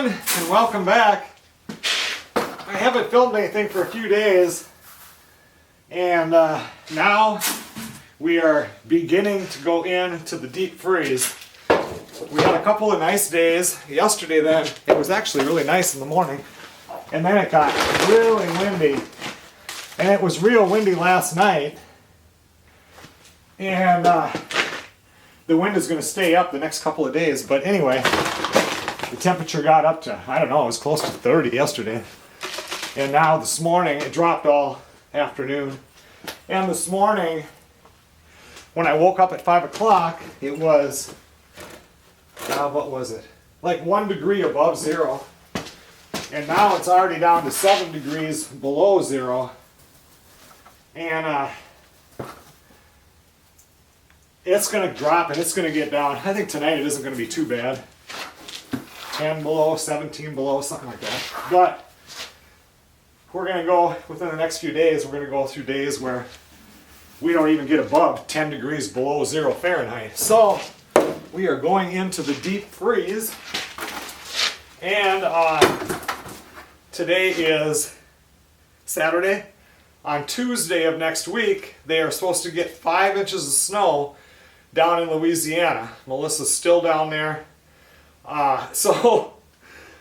everyone, and welcome back. I haven't filmed anything for a few days, and now we are beginning to go into the deep freeze. We had a couple of nice days. Yesterday then, it was actually really nice in the morning, and then it got really windy, and it was real windy last night, and the wind is going to stay up the next couple of days. But anyway, the temperature got up to, I don't know, it was close to 30 yesterday. And now this morning, it dropped all afternoon. And this morning, when I woke up at 5 o'clock, it was, what was it? Like 1 degree above zero. And now it's already down to 7 degrees below zero. And it's going to drop and it's going to get down. I think tonight it isn't going to be too bad. 10 below, 17 below, something like that. But we're going to go, within the next few days, we're going to go through days where we don't even get above 10 degrees below zero Fahrenheit. So we are going into the deep freeze. And today is Saturday. On Tuesday of next week, they are supposed to get 5 inches of snow down in Louisiana. Melissa's still down there. So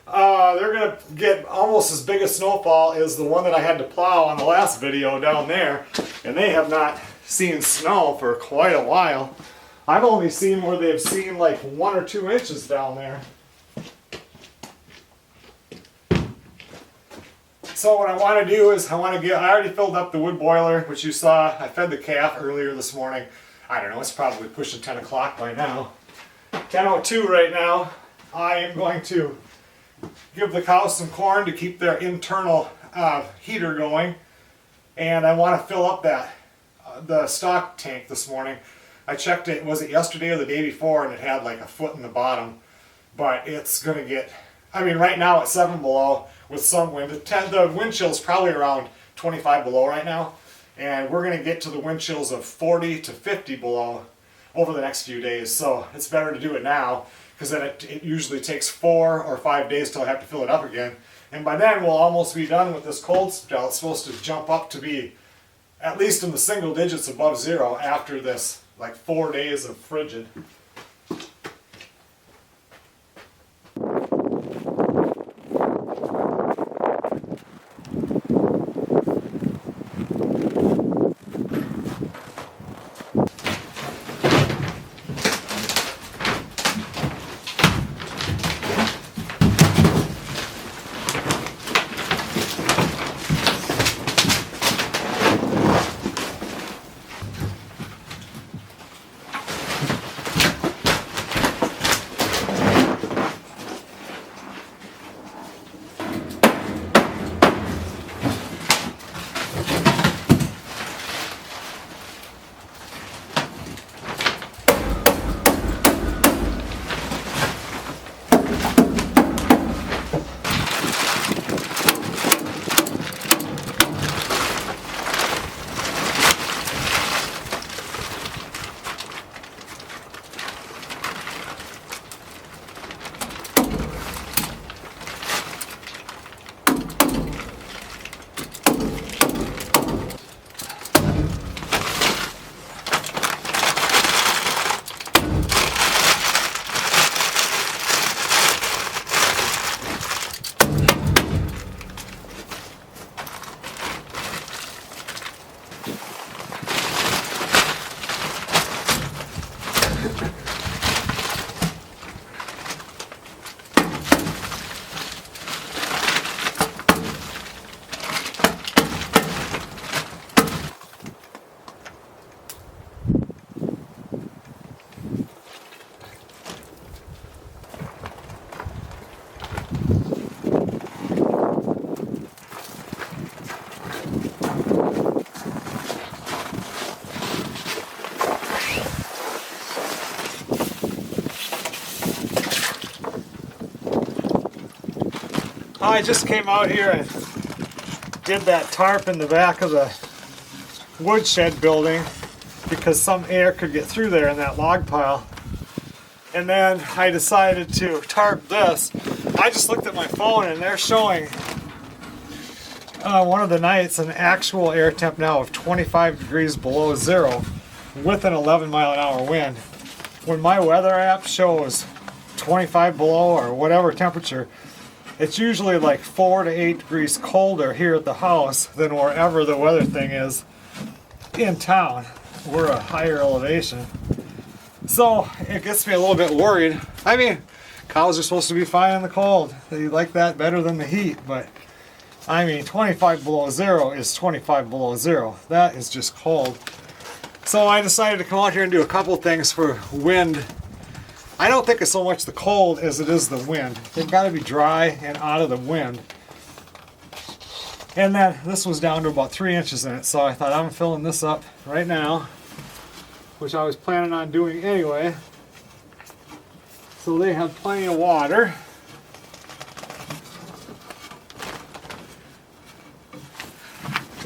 they're going to get almost as big a snowfall as the one that I had to plow on the last video down there. And they have not seen snow for quite a while. I've only seen where they've seen like 1 or 2 inches down there. So what I want to do is I already filled up the wood boiler, which you saw. I fed the calf earlier this morning. I don't know, it's probably pushing 10 o'clock by now. 10:02 right now. I am going to give the cows some corn to keep their internal heater going. And I want to fill up the stock tank this morning. I checked it, was it yesterday or the day before, and it had like a foot in the bottom. But it's going to get, I mean right now it's 7 below with some wind. The wind chill is probably around 25 below right now. And we're going to get to the wind chills of 40 to 50 below over the next few days. So it's better to do it now, because then it usually takes 4 or 5 days till I have to fill it up again. And by then we'll almost be done with this cold spell. It's supposed to jump up to be at least in the single digits above zero after this like 4 days of frigid. I just came out here and did that tarp in the back of the woodshed building because some air could get through there in that log pile. And then I decided to tarp this. I just looked at my phone and they're showing one of the nights an actual air temp now of 25 degrees below zero with an 11-mile-an-hour wind. When my weather app shows 25 below or whatever temperature, it's usually like 4 to 8 degrees colder here at the house than wherever the weather thing is in town. We're a higher elevation. So it gets me a little bit worried. I mean, cows are supposed to be fine in the cold. They like that better than the heat, but I mean, 25 below zero is 25 below zero. That is just cold. So I decided to come out here and do a couple things for wind. I don't think it's so much the cold as it is the wind. They've got to be dry and out of the wind. And then this was down to about 3 inches in it, so I thought I'm filling this up right now, which I was planning on doing anyway. So they have plenty of water.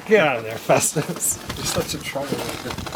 Get out of there, Festus. You're such a troublemaker.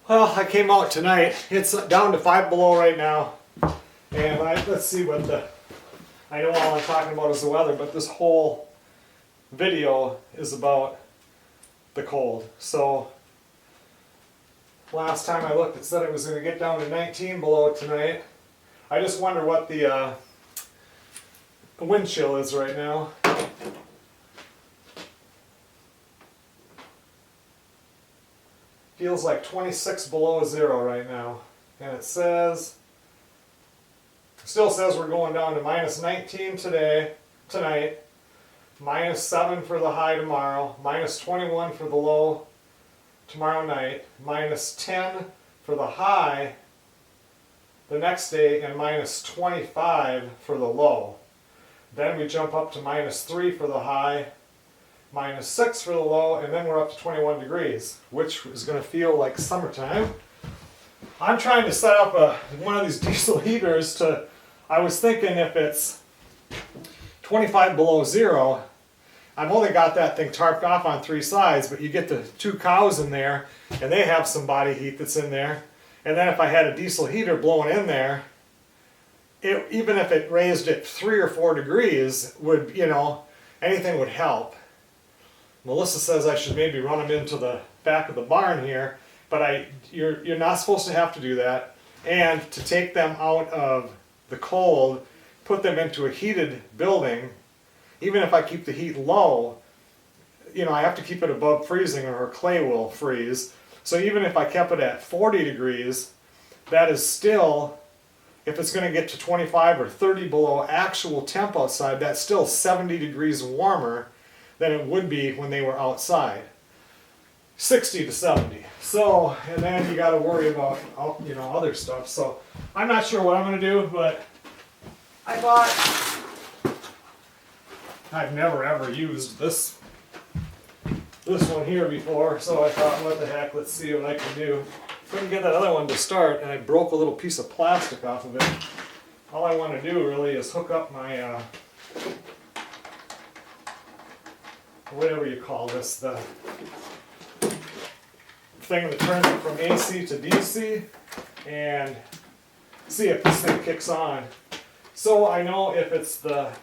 Well, I came out tonight. It's down to 5 below right now. And let's see what I know all I'm talking about is the weather, but this whole video is about the cold. So last time I looked, it said it was going to get down to 19 below tonight. I just wonder what the wind chill is right now. Feels like 26 below zero right now. And it says, still says we're going down to minus 19 tonight, minus 7 for the high tomorrow, minus 21 for the low tomorrow night, minus 10 for the high the next day, and minus 25 for the low. Then we jump up to minus 3 for the high, minus 6 for the low, and then we're up to 21 degrees, which is going to feel like summertime. I'm trying to set up one of these diesel heaters to, I was thinking if it's 25 below zero, I've only got that thing tarped off on 3 sides, but you get the 2 cows in there, and they have some body heat that's in there. And then if I had a diesel heater blowing in there, even if it raised it 3 or 4 degrees, would, anything would help. Melissa says I should maybe run them into the back of the barn here, but you're not supposed to have to do that. And to take them out of the cold, put them into a heated building, even if I keep the heat low, I have to keep it above freezing or her clay will freeze. So even if I kept it at 40 degrees, that is still, if it's going to get to 25 or 30 below actual temp outside, that's still 70 degrees warmer than it would be when they were outside. 60 to 70. So, and then you got to worry about, other stuff. So I'm not sure what I'm going to do, but I thought, I've never ever used this one here before, so I thought, what the heck, let's see what I can do. Couldn't get that other one to start, and I broke a little piece of plastic off of it. all I want to do really is hook up my whatever you call this, the thing that turns it from AC to DC, and see if this thing kicks on. So I know if it's that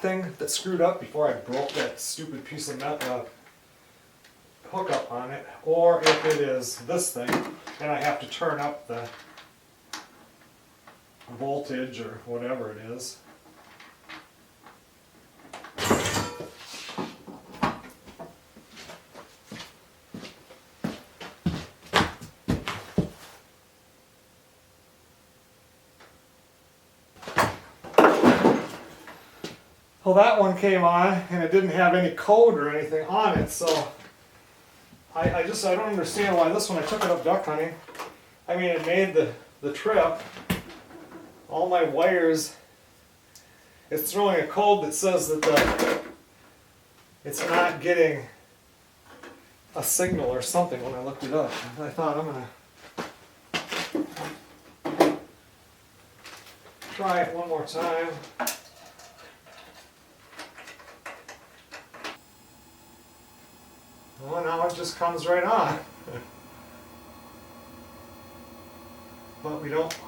thing that screwed up before I broke that stupid piece of hookup on it, or if it is this thing and I have to turn up the voltage or whatever it is. Well, that one came on and it didn't have any code or anything on it, so I don't understand why this one, I took it up duck hunting. I mean, it made the trip. All my wires, it's throwing a code that says that it's not getting a signal or something when I looked it up. I thought I'm gonna try it one more time. Well, now it just comes right on. But we don't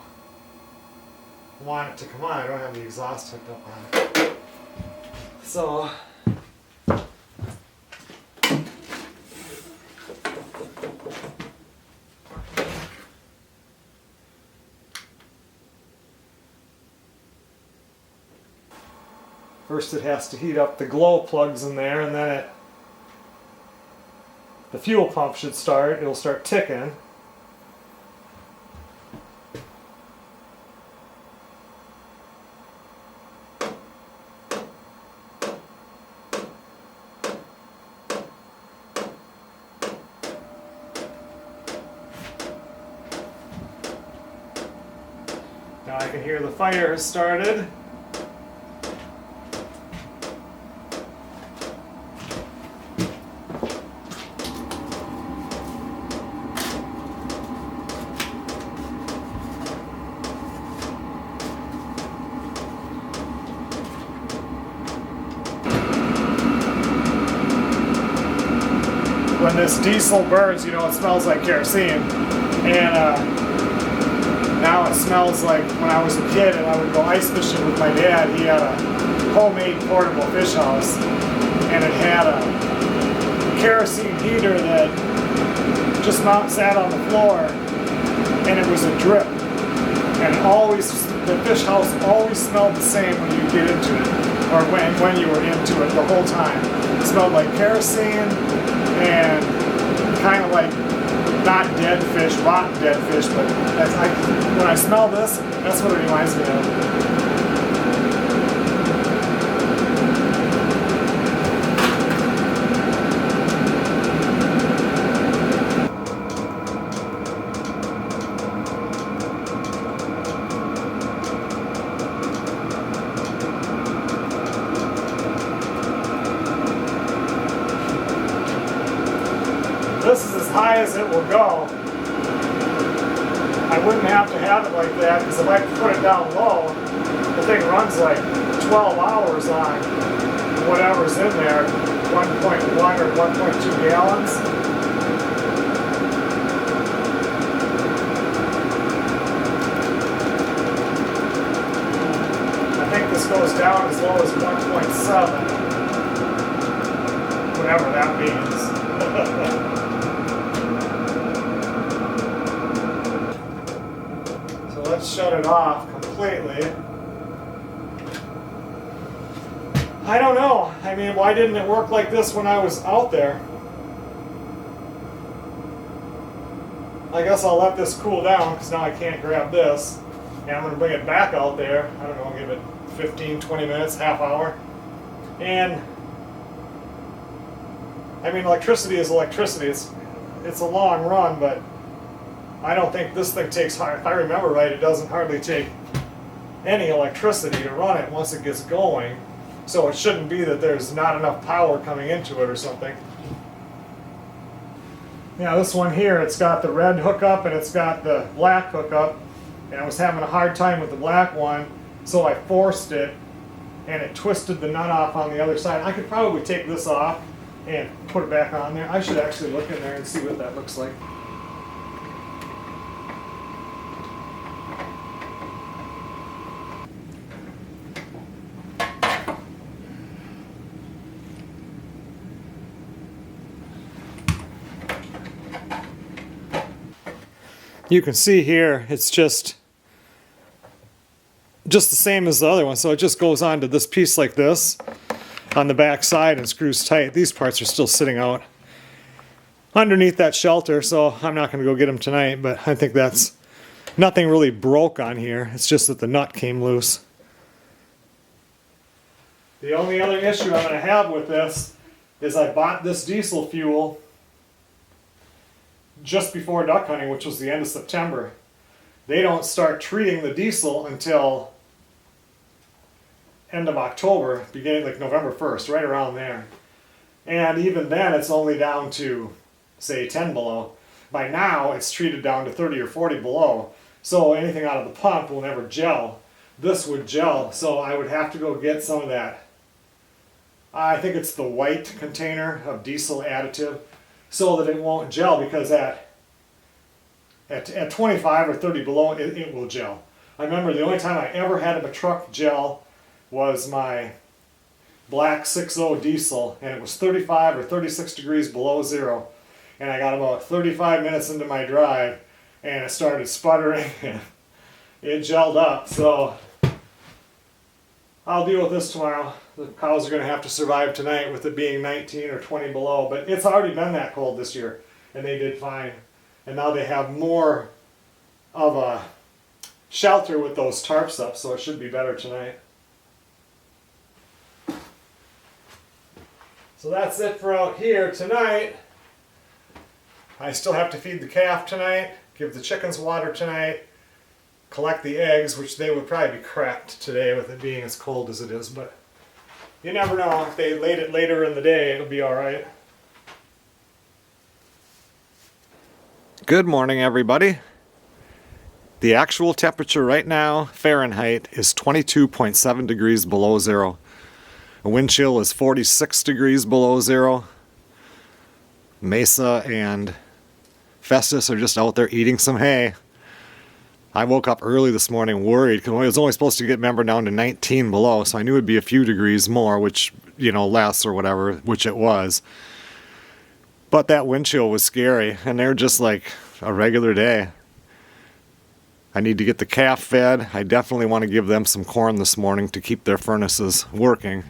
want it to come on. I don't have the exhaust hooked up on it. So, first it has to heat up the glow plugs in there, and then the fuel pump should start. It'll start ticking. Now I can hear the fire has started. When this diesel burns, you know, it smells like kerosene. And now it smells like when I was a kid and I would go ice fishing with my dad. He had a homemade portable fish house, and it had a kerosene heater that just sat on the floor, and it was a drip. And the fish house always smelled the same when you get into it, or when you were into it the whole time. It smelled like kerosene and kind of like not dead fish, rotten dead fish, but when I smell this, that's what it reminds me of. This is as high as it will go. I wouldn't have to have it like that, because if I put it down low, the thing runs like 12 hours on whatever's in there, 1.1 or 1.2 gallons. I think this goes down as low as 1.7, whatever that means. Let's shut it off completely. I don't know. I mean, why didn't it work like this when I was out there? I guess I'll let this cool down, because now I can't grab this. And I'm going to bring it back out there. I don't know, give it 15, 20 minutes, half hour. And, I mean, electricity is electricity. It's a long run, but I don't think this thing takes, if I remember right, it doesn't hardly take any electricity to run it once it gets going. So it shouldn't be that there's not enough power coming into it or something. Yeah, this one here, it's got the red hookup and it's got the black hookup. and I was having a hard time with the black one, so I forced it and it twisted the nut off on the other side. I could probably take this off and put it back on there. I should actually look in there and see what that looks like. You can see here, it's just the same as the other one. So it just goes onto this piece like this on the back side and screws tight. These parts are still sitting out underneath that shelter, so I'm not going to go get them tonight, but I think that's nothing really broke on here. It's just that the nut came loose. The only other issue I'm going to have with this is I bought this diesel fuel just before duck hunting, which was the end of September. They don't start treating the diesel until end of October, beginning like November 1st, right around there. And even then it's only down to, say, 10 below. By now it's treated down to 30 or 40 below. So anything out of the pump will never gel. This would gel, so I would have to go get some of that. I think it's the white container of diesel additive, so that it won't gel, because at 25 or 30 below, it will gel. I remember the only time I ever had a truck gel was my black 6.0 diesel, and it was 35 or 36 degrees below zero. And I got about 35 minutes into my drive, and it started sputtering, and it gelled up. So I'll deal with this tomorrow. The cows are going to have to survive tonight with it being 19 or 20 below, but it's already been that cold this year, and they did fine. And now they have more of a shelter with those tarps up, so it should be better tonight. So that's it for out here tonight. I still have to feed the calf tonight, give the chickens water tonight, collect the eggs, which they would probably be cracked today with it being as cold as it is, but you never know. If they laid it later in the day, it'll be alright. Good morning, everybody. The actual temperature right now, Fahrenheit, is 22.7 degrees below zero. The wind chill is 46 degrees below zero. Mesa and Festus are just out there eating some hay. I woke up early this morning worried because it was only supposed to get, remember, down to 19 below, so I knew it'd be a few degrees more, which, you know, less or whatever, which it was. But that wind chill was scary, and they're just like a regular day. I need to get the calf fed. I definitely want to give them some corn this morning to keep their furnaces working.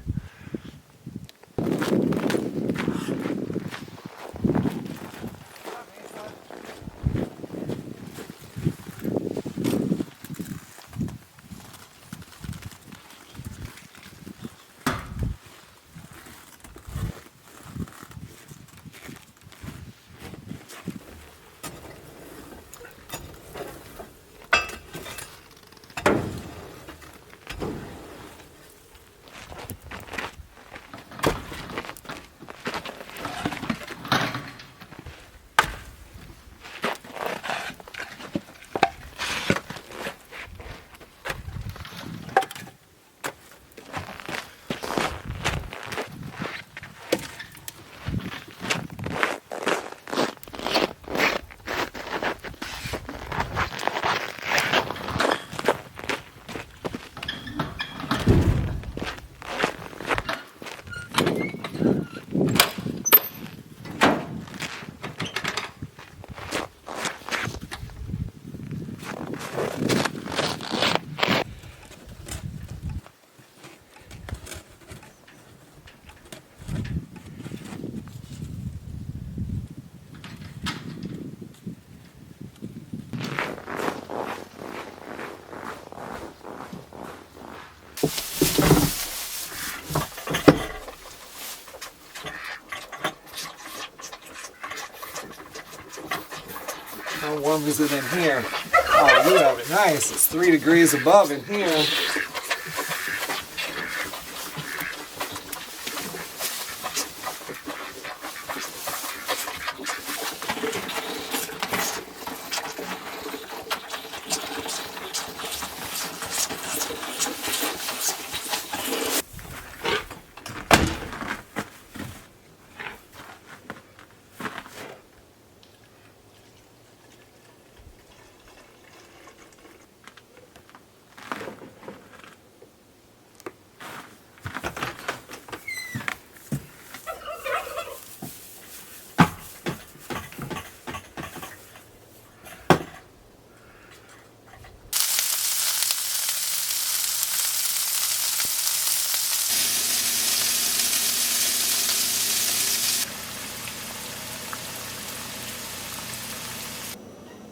How warm is it in here? Oh, you have it nice. It's 3 degrees above in here.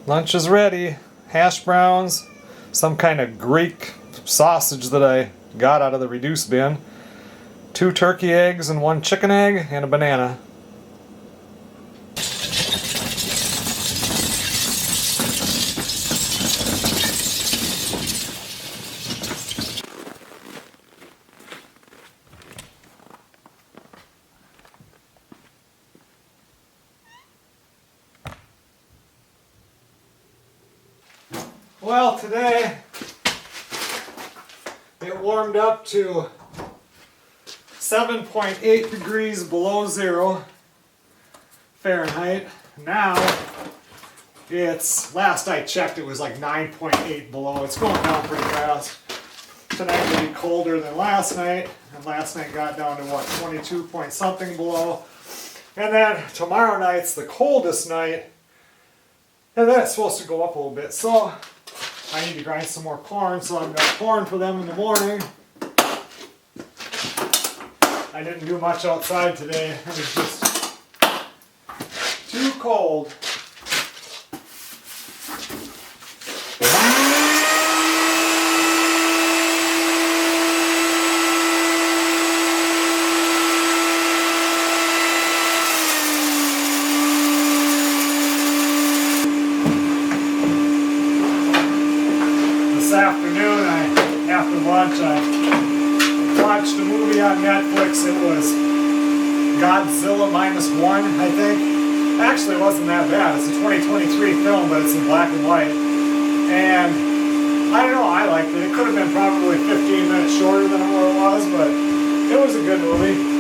Lunch is ready. Hash browns, some kind of Greek sausage that I got out of the reduce bin, 2 turkey eggs and 1 chicken egg, and a banana. Well, today it warmed up to 7.8 degrees below zero Fahrenheit. Now it's, last I checked, it was like 9.8 below. It's going down pretty fast. Tonight will be colder than last night, and last night got down to what, 22 point something below. And then tomorrow night's the coldest night, and then it's supposed to go up a little bit. So I need to grind some more corn, so I've got corn for them in the morning. I didn't do much outside today. It was just too cold. This afternoon, after lunch, I watched a movie on Netflix. It was Godzilla -1, I think. Actually, it wasn't that bad. It's a 2023 film, but it's in black and white. And I don't know, I liked it. It could have been probably 15 minutes shorter than what it was, but it was a good movie.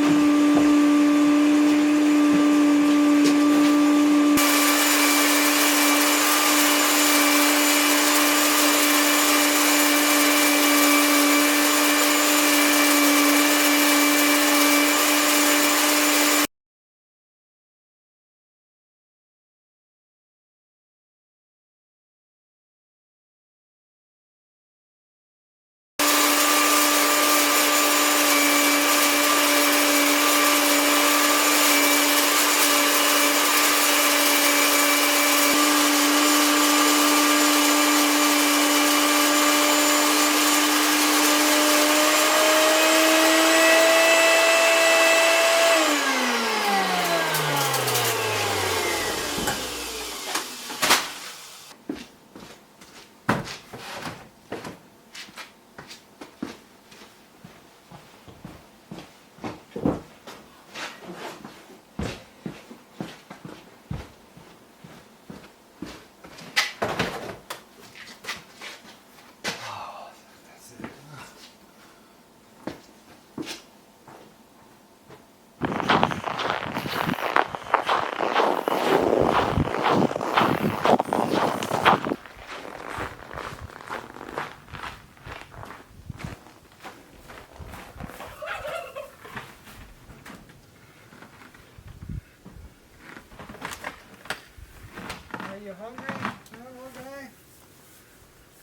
Are you hungry, little guy?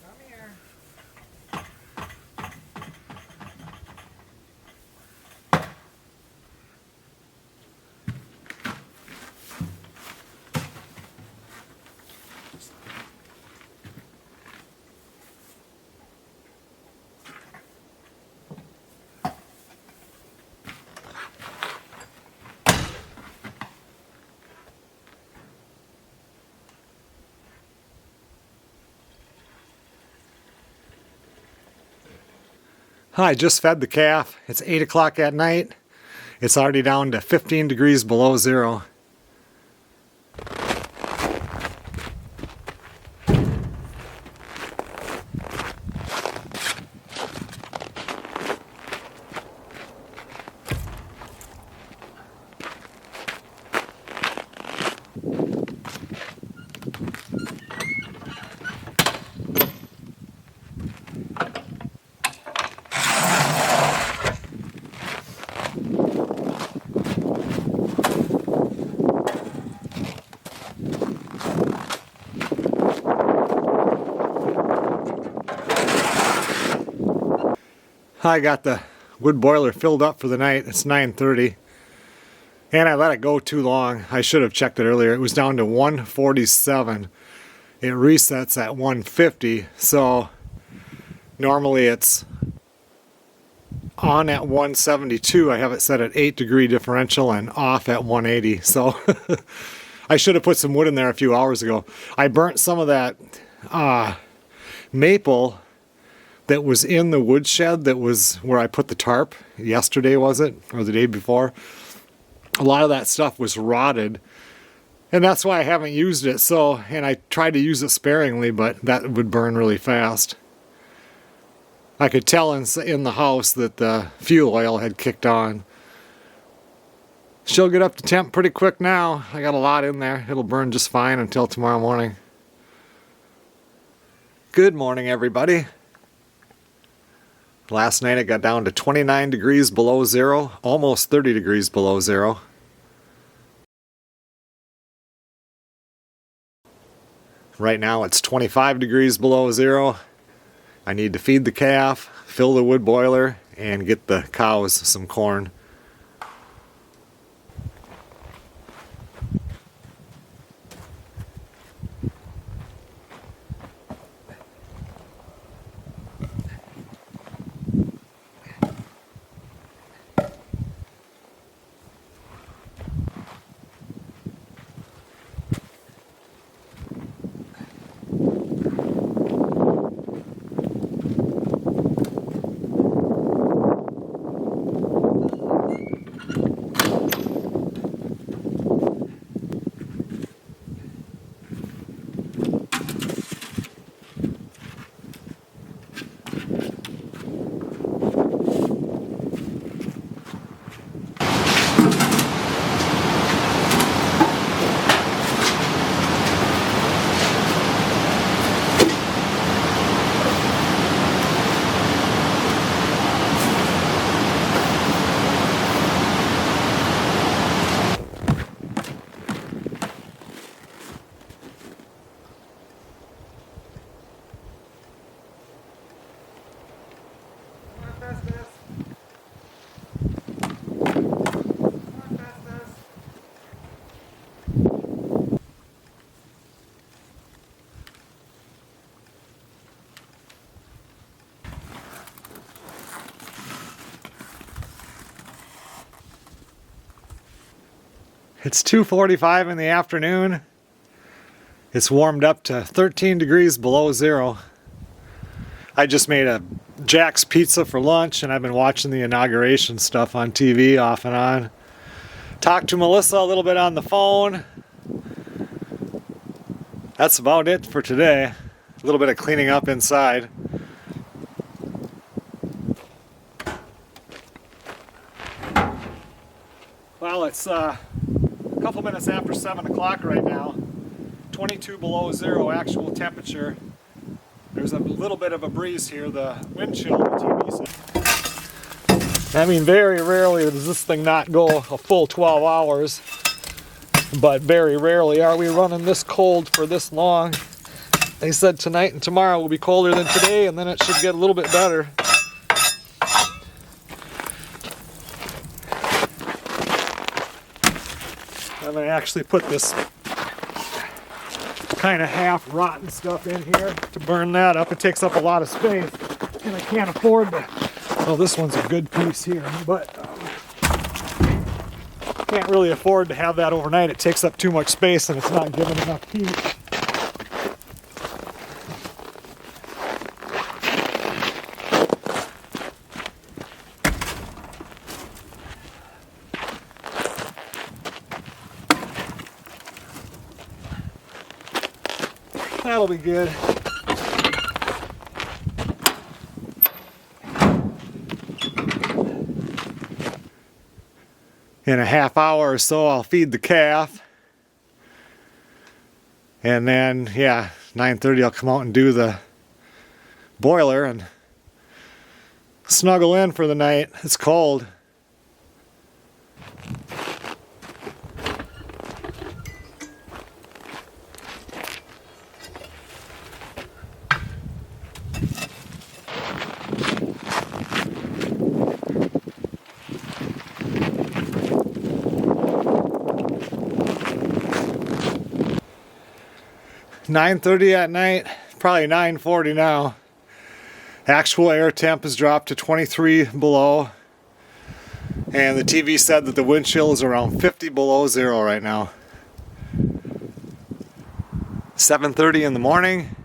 Come here. I just fed the calf. It's 8 o'clock at night. It's already down to 15 degrees below zero. I got the wood boiler filled up for the night. It's 9:30. And I let it go too long. I should have checked it earlier. It was down to 147. it resets at 150. So normally it's on at 172. I have it set at 8-degree differential and off at 180. So I should have put some wood in there a few hours ago. I burnt some of that maple that was in the woodshed that was where I put the tarp. Yesterday, was it? Or the day before? A lot of that stuff was rotted. And that's why I haven't used it. So, and I tried to use it sparingly, but that would burn really fast. I could tell in the house that the fuel oil had kicked on. She'll get up to temp pretty quick now. I got a lot in there. It'll burn just fine until tomorrow morning. Good morning, everybody. Last night it got down to 29 degrees below zero, almost 30 degrees below zero. Right now it's 25 degrees below zero. I need to feed the calf, fill the wood boiler, and get the cows some corn. It's 2:45 in the afternoon. It's warmed up to 13 degrees below zero. I just made a Jack's Pizza for lunch, and I've been watching the inauguration stuff on TV off and on. Talked to Melissa a little bit on the phone. That's about it for today. A little bit of cleaning up inside. Well, it's a couple minutes after 7 o'clock right now. 22 below zero actual temperature. There's a little bit of a breeze here. The wind chill, the TV said. I mean, very rarely does this thing not go a full 12 hours. But very rarely are we running this cold for this long. They said tonight and tomorrow will be colder than today, and then it should get a little bit better. I'm going to actually put this kind of half rotten stuff in here to burn that up. It takes up a lot of space, and I can't afford to. Well, this one's a good piece here, but can't really afford to have that overnight. It takes up too much space, and it's not giving enough heat. That'll be good. In a half hour or so, I'll feed the calf. And then, yeah, 9:30 I'll come out and do the boiler and snuggle in for the night. It's cold. 9:30 at night, probably 9:40 now. Actual air temp has dropped to 23 below. And the TV said that the wind chill is around 50 below zero right now. 7:30 in the morning,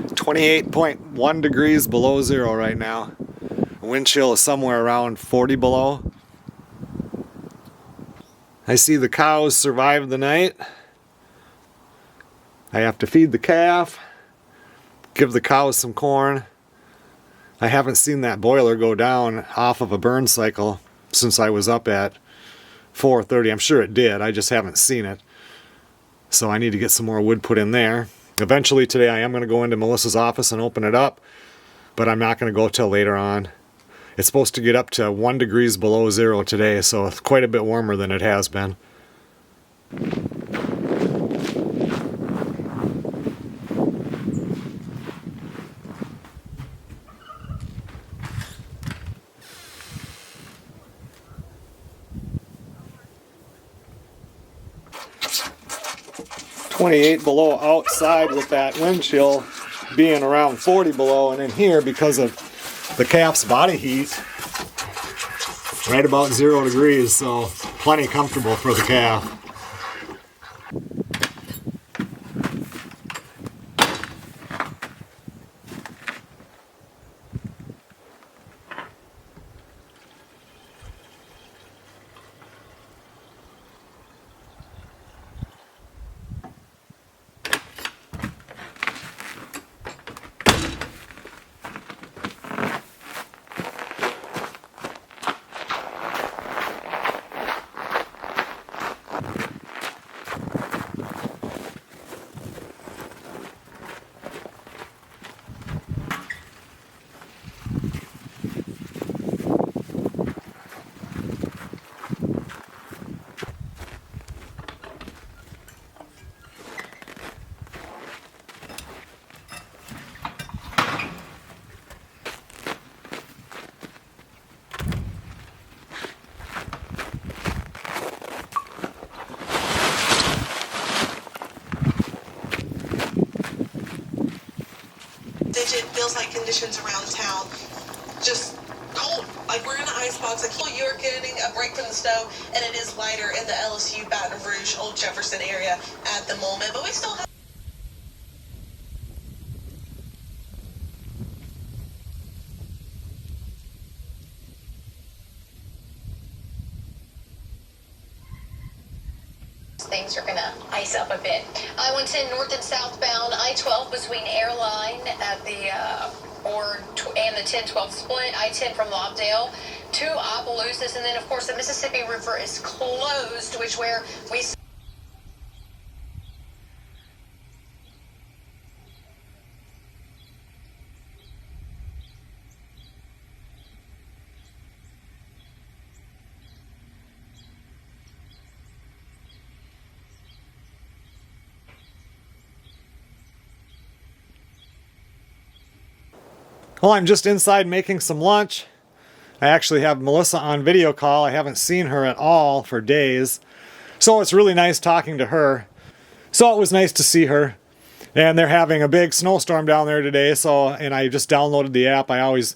28.1 degrees below zero right now. Wind chill is somewhere around 40 below. I see the cows survived the night. I have to feed the calf, give the cows some corn. I haven't seen that boiler go down off of a burn cycle since I was up at 4:30. I'm sure it did, I just haven't seen it. So I need to get some more wood put in there. Eventually today I am going to go into Melissa's office and open it up, but I'm not going to go till later on. It's supposed to get up to 1 degrees below zero today, so it's quite a bit warmer than it has been. .28 below outside with that wind chill being around 40 below, and in here because of the calf's body heat right about 0 degrees, so plenty comfortable for the calf. It feels like conditions around town just cold. Like we're in an icebox. Like you're getting a break from the snow, and it is lighter in the LSU, Baton Rouge, Old Jefferson area at the moment. But we still have things are going to ice up a bit. I-110 north and southbound, I-12 between Airline at the and the 10-12 split, I-10 from Lobdell to Opelousas, and then of course the Mississippi River is closed, which where we Well, I'm just inside making some lunch. I actually have Melissa on video call. I haven't seen her at all for days. So it's really nice talking to her. So it was nice to see her. And they're having a big snowstorm down there today. And I just downloaded the app. I always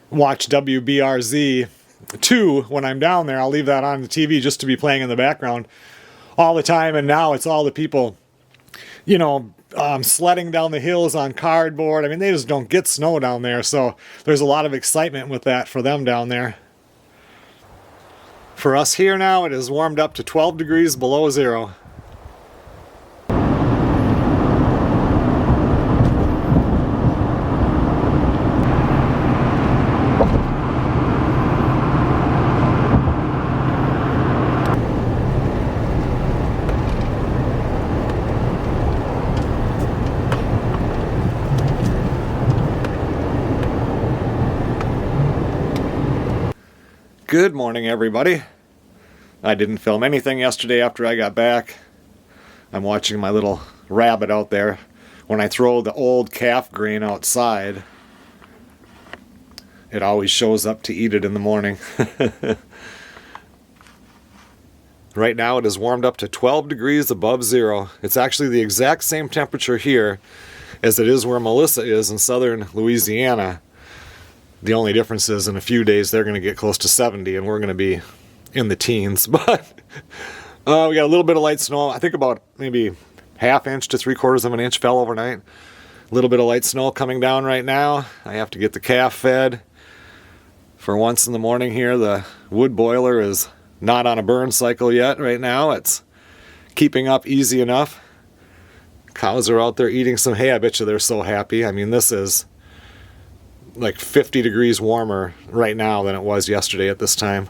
watch WBRZ2 when I'm down there. I'll leave that on the TV just to be playing in the background all the time. And now it's all the people, you know, sledding down the hills on cardboard. I mean, they just don't get snow down there, so there's a lot of excitement with that for them down there. For us here now, it is warmed up to 12 degrees below zero. Good morning, everybody. I didn't film anything yesterday after I got back. I'm watching my little rabbit out there. When I throw the old calf grain outside, it always shows up to eat it in the morning. Right now it is warmed up to 12 degrees above zero. It's actually the exact same temperature here as it is where Melissa is in southern Louisiana. The only difference is in a few days they're going to get close to 70 and we're going to be in the teens. But we got a little bit of light snow. I think about maybe ½ inch to 3/4 of an inch fell overnight. A little bit of light snow coming down right now. I have to get the calf fed. For once in the morning here, the wood boiler is not on a burn cycle yet right now. It's keeping up easy enough. Cows are out there eating some hay. I bet you they're so happy. I mean, this is like 50 degrees warmer right now than it was yesterday at this time.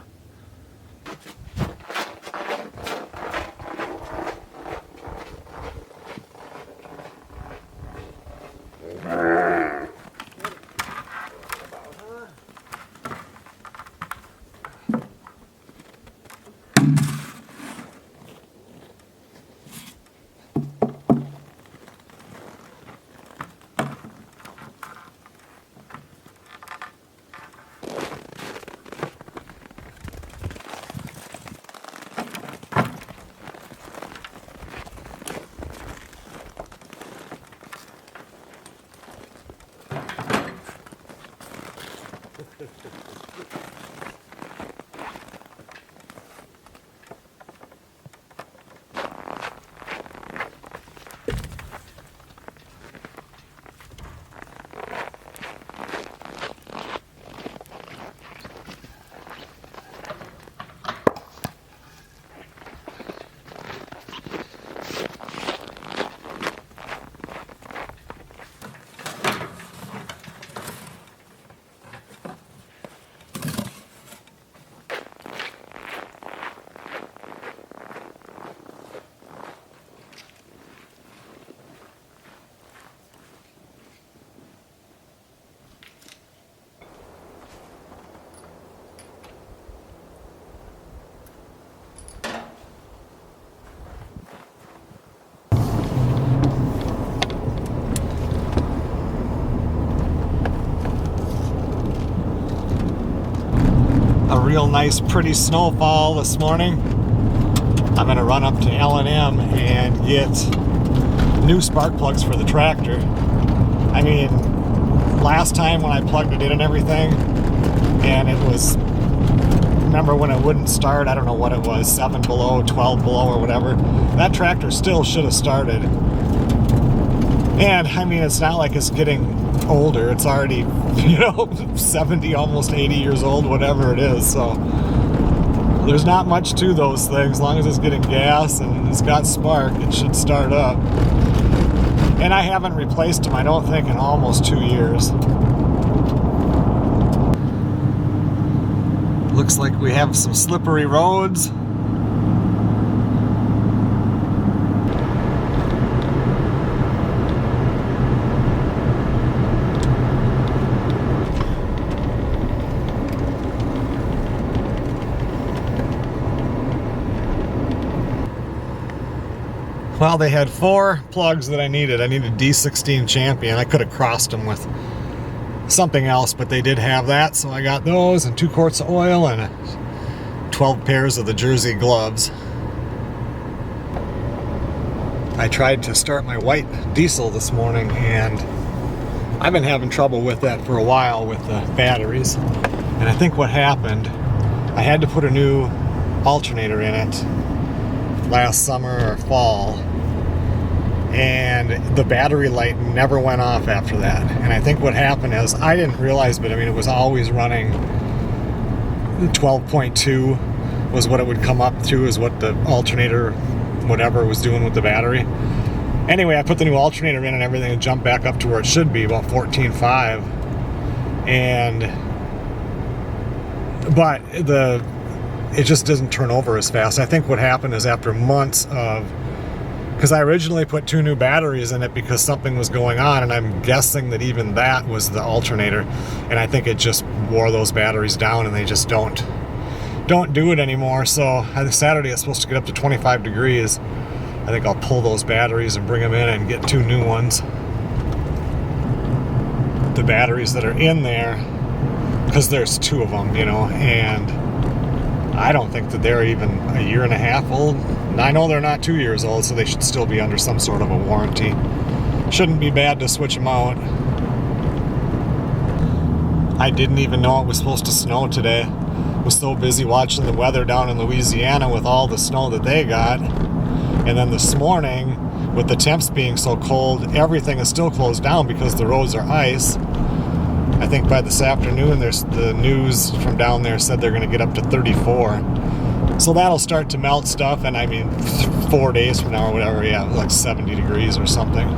A real nice pretty snowfall this morning. I'm gonna run up to L&M and get new spark plugs for the tractor. I mean, last time when I plugged it in and everything, and it was, remember when it wouldn't start, I don't know what it was, 7 below, 12 below or whatever, that tractor still should have started. And I mean, it's not like it's getting older, it's already, 70, almost 80 years old, whatever it is, so there's not much to those things. As long as it's getting gas and it's got spark, it should start up. And I haven't replaced them, I don't think, in almost 2 years. Looks like we have some slippery roads. Well, they had 4 plugs that I needed. I needed D16 Champion. I could have crossed them with something else, but they did have that, so I got those, and 2 quarts of oil, and 12 pairs of the Jersey gloves. I tried to start my white diesel this morning, and I've been having trouble with that for a while with the batteries. And I think what happened, I had to put a new alternator in it last summer or fall, and the battery light never went off after that. And I think what happened is, I didn't realize, but I mean, it was always running 12.2 was what it would come up to, is what the alternator, whatever, was doing with the battery. Anyway, I put the new alternator in and everything, and jumped back up to where it should be, about 14.5. But it just doesn't turn over as fast. I think what happened is, after months of, because I originally put 2 new batteries in it because something was going on, and I'm guessing that even that was the alternator, and I think it just wore those batteries down, and they just don't do it anymore. So Saturday it's supposed to get up to 25 degrees. I think I'll pull those batteries and bring them in and get 2 new ones. The batteries that are in there, because there's 2 of them, and I don't think that they're even a year and a half old. And I know they're not 2 years old, so they should still be under some sort of a warranty. Shouldn't be bad to switch them out. I didn't even know it was supposed to snow today. I was so busy watching the weather down in Louisiana with all the snow that they got. And then this morning, with the temps being so cold, everything is still closed down because the roads are ice. I think by this afternoon, there's the news from down there said they're going to get up to 34. So that'll start to melt stuff, and I mean, 4 days from now or whatever, yeah, like 70 degrees or something.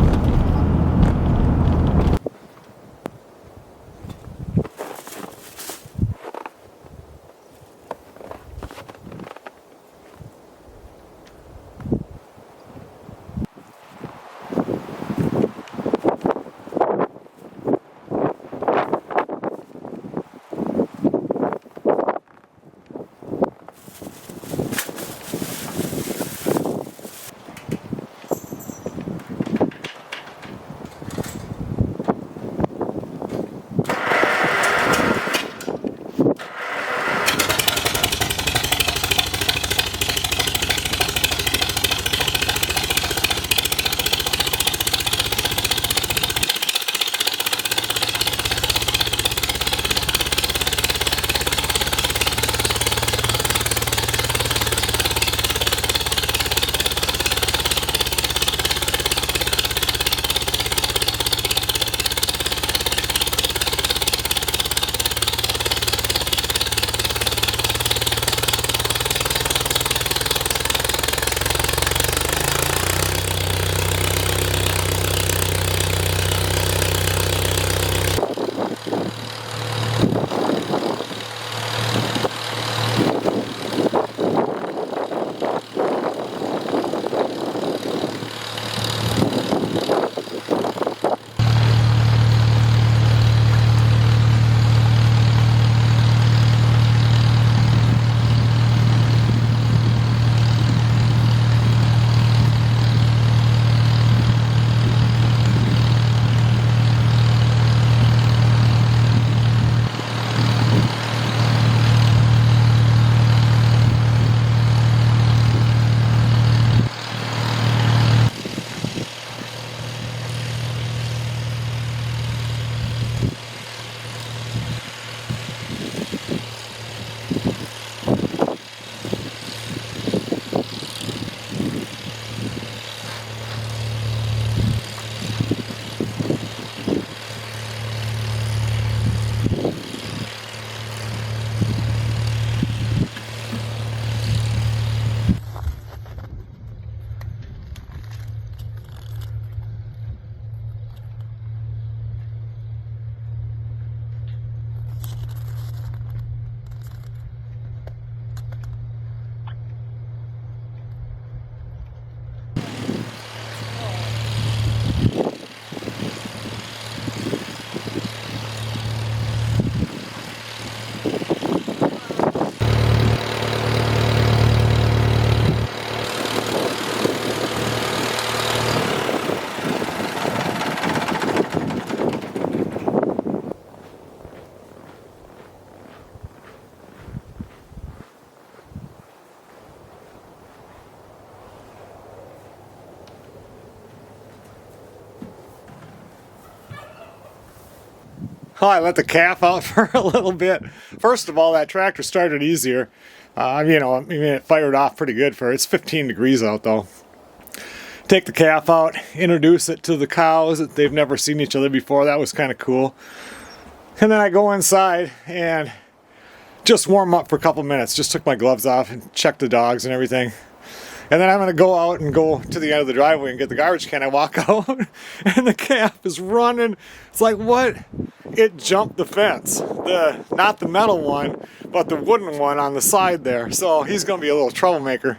Oh, I let the calf out for a little bit. First of all, that tractor started easier. It fired off pretty good it's 15 degrees out though. Take the calf out, introduce it to the cows. They've never seen each other before. That was kind of cool. And then I go inside and just warm up for a couple minutes. Just took my gloves off and checked the dogs and everything. And then I'm going to go out and go to the end of the driveway and get the garbage can. I walk out and the calf is running. It's like, what? It jumped the fence. Not the metal one, but the wooden one on the side there. So he's going to be a little troublemaker.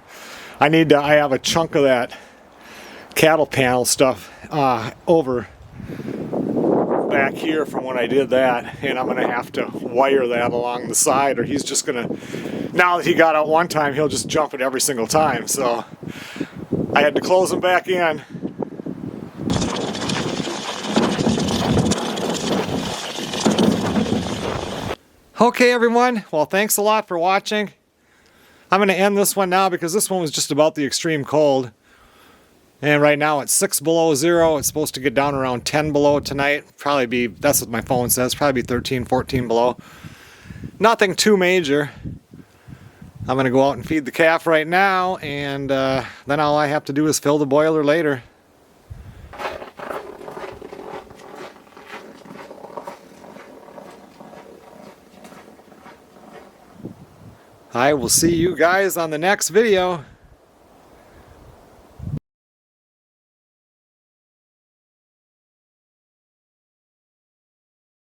I have a chunk of that cattle panel stuff over back here from when I did that. And I'm going to have to wire that along the side, or he's just going to, now that he got out one time, he'll just jump it every single time. So I had to close him back in. Okay, everyone. Well, thanks a lot for watching. I'm going to end this one now because this one was just about the extreme cold. And right now it's 6 below 0. It's supposed to get down around 10 below tonight. Probably be, that's what my phone says, probably be 13, 14 below. Nothing too major. I'm going to go out and feed the calf right now, and then all I have to do is fill the boiler later. I will see you guys on the next video.